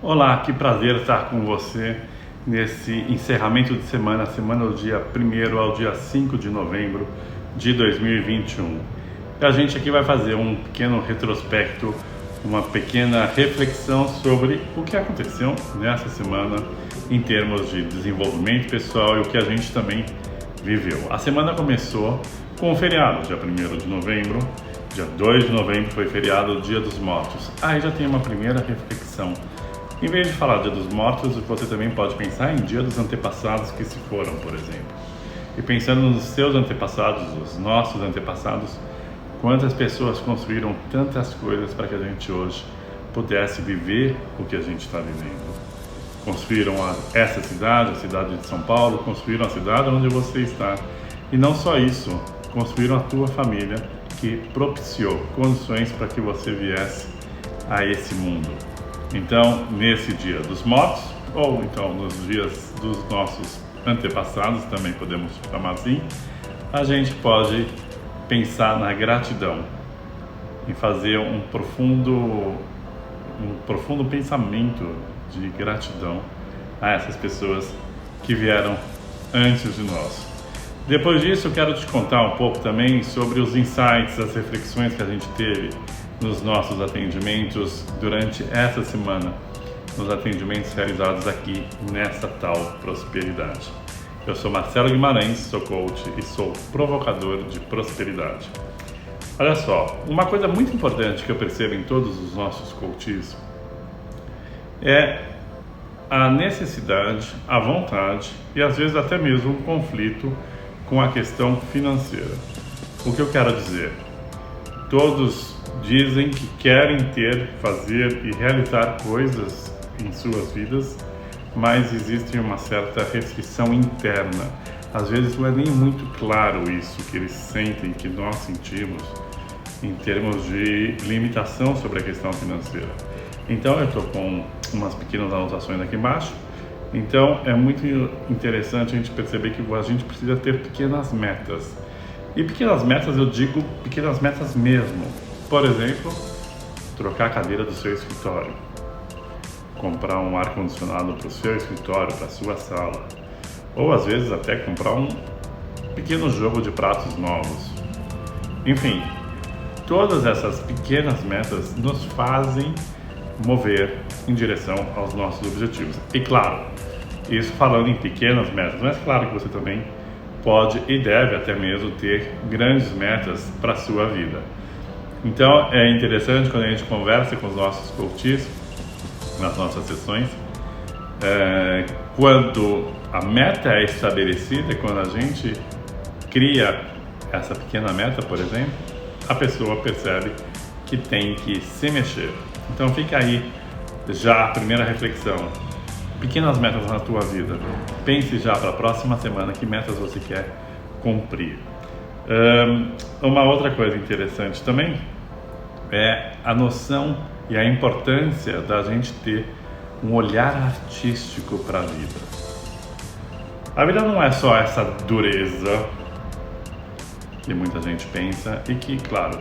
Olá, que prazer estar com você nesse encerramento de semana do dia 1º ao dia 5 de novembro de 2021. A gente aqui vai fazer um pequeno retrospecto, uma pequena reflexão sobre o que aconteceu nessa semana em termos de desenvolvimento pessoal e o que a gente também viveu. A semana começou com o feriado, dia 1º de novembro, dia 2 de novembro foi feriado, Dia dos Mortos. Aí já tem uma primeira reflexão. Em vez de falar Dia dos Mortos, você também pode pensar em Dia dos Antepassados que se foram, por exemplo. E pensando nos seus antepassados, os nossos antepassados, quantas pessoas construíram tantas coisas para que a gente hoje pudesse viver o que a gente está vivendo. Construíram essa cidade, a cidade de São Paulo, construíram a cidade onde você está. E não só isso, construíram a tua família, que propiciou condições para que você viesse a esse mundo. Então, nesse Dia dos Mortos, ou então nos dias dos nossos antepassados, também podemos chamar assim, a gente pode pensar na gratidão, em fazer um profundo pensamento de gratidão a essas pessoas que vieram antes de nós. Depois disso, eu quero te contar um pouco também sobre os insights, as reflexões que a gente teve nos nossos atendimentos durante essa semana, nos atendimentos realizados aqui nessa tal prosperidade. Eu sou Marcelo Guimarães, sou coach e sou provocador de prosperidade. Olha só, uma coisa muito importante que eu percebo em todos os nossos coaches é a necessidade, a vontade e às vezes até mesmo um conflito com a questão financeira. O que eu quero dizer? Todos dizem que querem ter, fazer e realizar coisas em suas vidas, mas existe uma certa restrição interna. Às vezes não é nem muito claro isso que eles sentem, que nós sentimos, em termos de limitação sobre a questão financeira. Então eu estou com umas pequenas anotações aqui embaixo. Então é muito interessante a gente perceber que a gente precisa ter pequenas metas. E pequenas metas, eu digo pequenas metas mesmo. Por exemplo, trocar a cadeira do seu escritório, comprar um ar-condicionado para o seu escritório, para a sua sala, ou às vezes até comprar um pequeno jogo de pratos novos. Enfim, todas essas pequenas metas nos fazem mover em direção aos nossos objetivos. E claro, isso falando em pequenas metas, mas claro que você também pode e deve até mesmo ter grandes metas para a sua vida. Então é interessante quando a gente conversa com os nossos coaches nas nossas sessões, quando a meta é estabelecida, quando a gente cria essa pequena meta, por exemplo, a pessoa percebe que tem que se mexer. Então fica aí já a primeira reflexão. Pequenas metas na tua vida. Pense já para a próxima semana que metas você quer cumprir. Uma outra coisa interessante também é a noção e a importância da gente ter um olhar artístico para a vida. A vida não é só essa dureza que muita gente pensa e que, claro,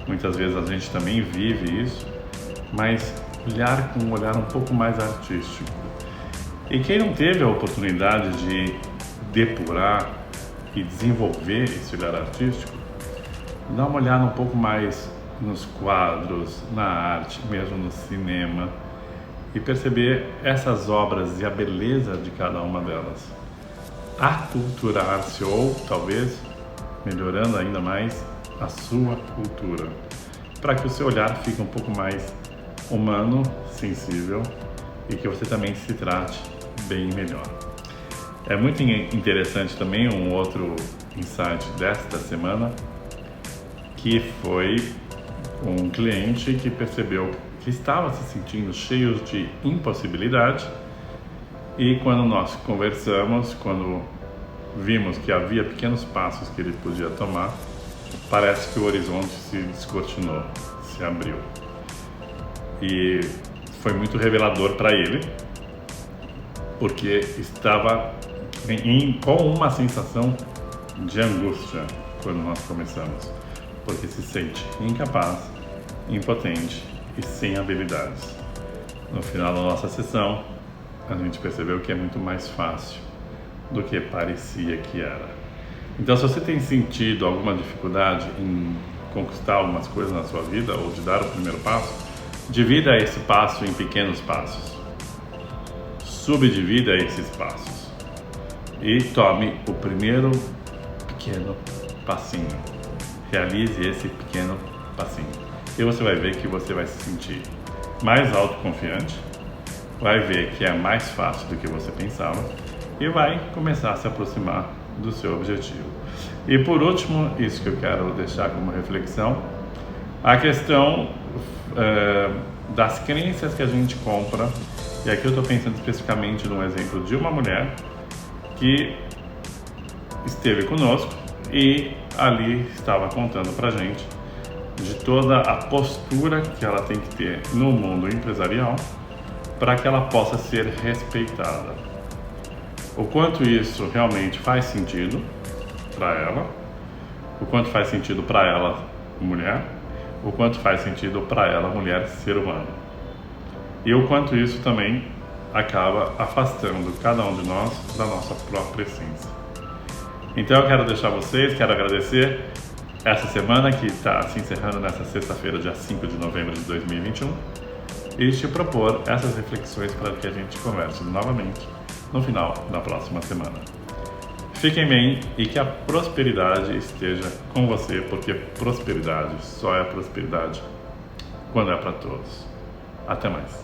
muitas vezes a gente também vive isso, mas olhar com um olhar um pouco mais artístico. E quem não teve a oportunidade de depurar e desenvolver esse olhar artístico, dá uma olhada um pouco mais nos quadros, na arte, mesmo no cinema, e perceber essas obras e a beleza de cada uma delas. Aculturar-se ou, talvez, melhorando ainda mais a sua cultura, para que o seu olhar fique um pouco mais humano, sensível e que você também se trate bem melhor. É muito interessante também um outro insight desta semana, que foi um cliente que percebeu que estava se sentindo cheio de impossibilidade e quando nós conversamos, quando vimos que havia pequenos passos que ele podia tomar, parece que o horizonte se descortinou, se abriu. E foi muito revelador para ele, porque estava com uma sensação de angústia quando nós começamos, porque se sente incapaz, impotente e sem habilidades. no final da nossa sessão, a gente percebeu que é muito mais fácil do que parecia que era. Então, se você tem sentido alguma dificuldade em conquistar algumas coisas na sua vida ou de dar o primeiro passo, divida esse passo em pequenos passos. Subdivida esses passos e tome o primeiro pequeno passinho. Realize esse pequeno passinho. E você vai ver que você vai se sentir mais autoconfiante, vai ver que é mais fácil do que você pensava e vai começar a se aproximar do seu objetivo. E por último, isso que eu quero deixar como reflexão, a questão das crenças que a gente compra. E aqui eu estou pensando especificamente num exemplo de uma mulher que esteve conosco e ali estava contando pra gente de toda a postura que ela tem que ter no mundo empresarial para que ela possa ser respeitada. O quanto isso realmente faz sentido para ela, o quanto faz sentido para ela, mulher, o quanto faz sentido para ela, mulher, ser humano. E o quanto isso também acaba afastando cada um de nós da nossa própria essência. Então eu quero deixar vocês, quero agradecer essa semana que está se encerrando nessa sexta-feira, dia 5 de novembro de 2021, e te propor essas reflexões para que a gente converse novamente no final da próxima semana. Fiquem bem e que a prosperidade esteja com você, porque prosperidade só é prosperidade quando é para todos. Até mais.